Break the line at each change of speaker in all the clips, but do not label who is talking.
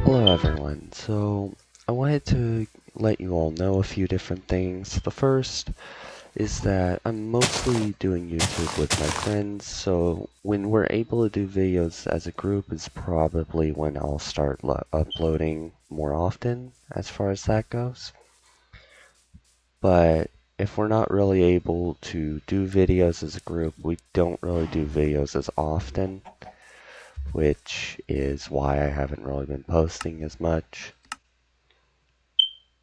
Hello everyone. So I wanted to let you all know a few different things. The first is that I'm mostly doing YouTube with my friends, so when we're able to do videos as a group is probably when I'll start uploading more often as far as that goes. But if we're not really able to do videos as a group, we don't really do videos as often, which is why I haven't really been posting as much.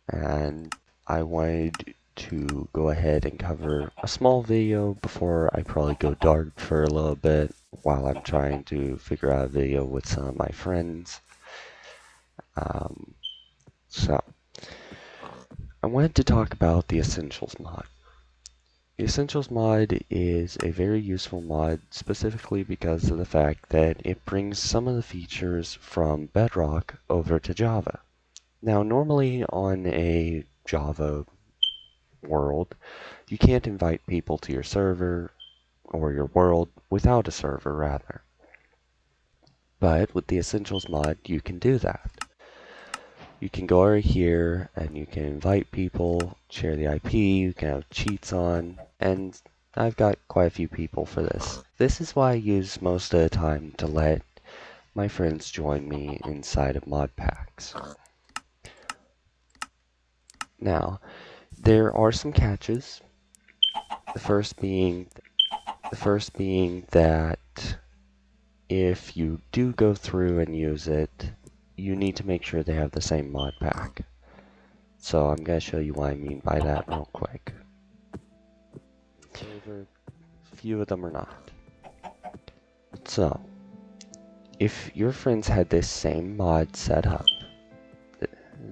And I wanted to go ahead and cover a small video before I probably go dark for a little bit while I'm trying to figure out a video with some of my friends. Um, so, I wanted to talk about the Essentials mod. The Essentials mod is a very useful mod specifically because of the fact that it brings some of the features from Bedrock over to Java. Now, normally on a Java world, you can't invite people to your server or your world without a server, rather. But with the Essentials mod, you can do that. You can go over here and you can invite people, share the IP, you can have cheats on, and I've got quite a few people for this. This is why I use most of the time to let my friends join me inside of mod packs. Now, there are some catches. The first being that if you do go through and use it, you need to make sure they have the same mod pack. So I'm going to show you what I mean by that real quick. A few of them are not. So, if your friends had this same mod set up,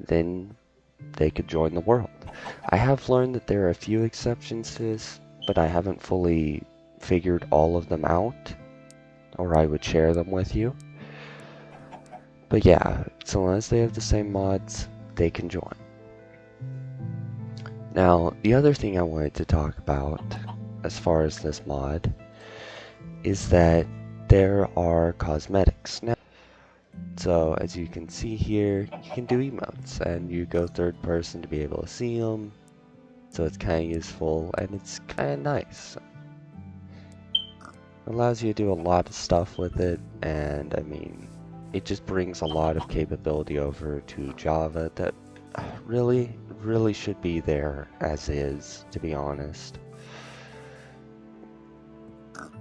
then they could join the world. I have learned that there are a few exceptions to this, but I haven't fully figured all of them out, or I would share them with you. But yeah, so long as they have the same mods, they can join. Now, the other thing I wanted to talk about as far as this mod is that there are cosmetics. Now, so as you can see here, you can do emotes and you go third person to be able to see them. So it's kind of useful and it's kind of nice. It allows you to do a lot of stuff with it, and I mean, it just brings a lot of capability over to Java that really should be there as is, to be honest.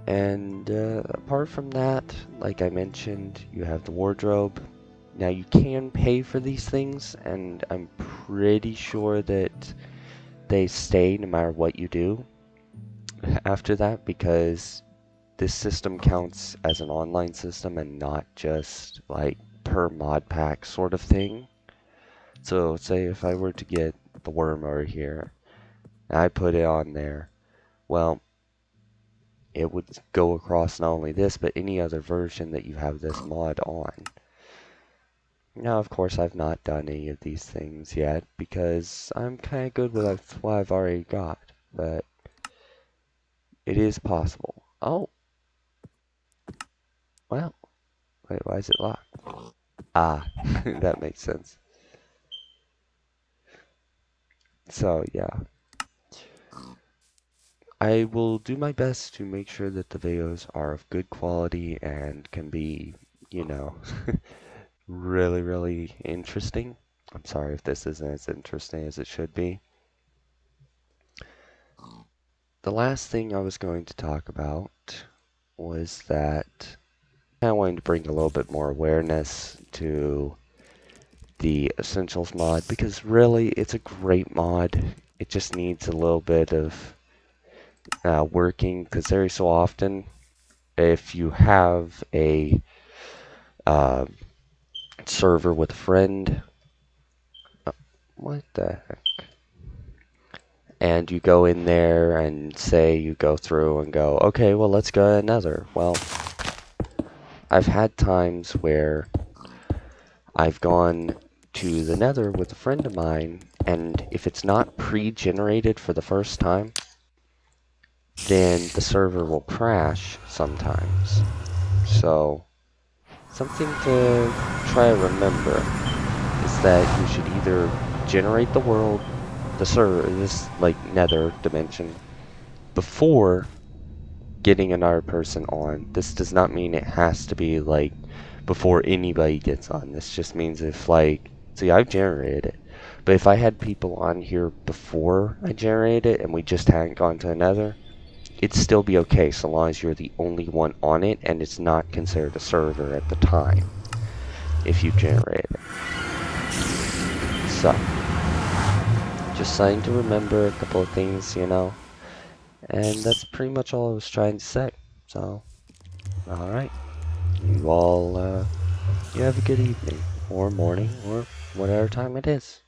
And apart from that, like I mentioned, you have the wardrobe. Now you can pay for these things, and I'm pretty sure that they stay no matter what you do after that, because this system counts as an online system and not just like per mod pack sort of thing. So say if I were to get the worm over here, and I put it on there, well, it would go across not only this, but any other version that you have this mod on. Now, of course, I've not done any of these things yet, because I'm kind of good with what I've already got, but it is possible. Oh, well, wait, why is it locked? Ah, that makes sense. So, yeah. I will do my best to make sure that the videos are of good quality and can be, you know, really interesting. I'm sorry if this isn't as interesting as it should be. The last thing I was going to talk about was that I wanted to bring a little bit more awareness to the Essentials mod, because really it's a great mod. It just needs a little bit of working, because every so often, if you have a uh, server with a friend, what the heck? And you go in there and say you go through and go, okay, well, let's go another. Well, I've had times where I've gone to the Nether with a friend of mine, and if it's not pre-generated for the first time, then the server will crash sometimes. So, something to try to remember is that you should either generate the world, this like nether dimension, before getting another person on. This does not mean it has to be like before anybody gets on. This just means if like, see, I've generated it, but if I had people on here before I generated it and we just hadn't gone to another, it'd still be okay so long as you're the only one on it and it's not considered a server at the time if you generate it. So, just something to remember, a couple of things, you know, and that's pretty much all I was trying to say. So, alright, you all, you have a good evening, or morning, or whatever time it is.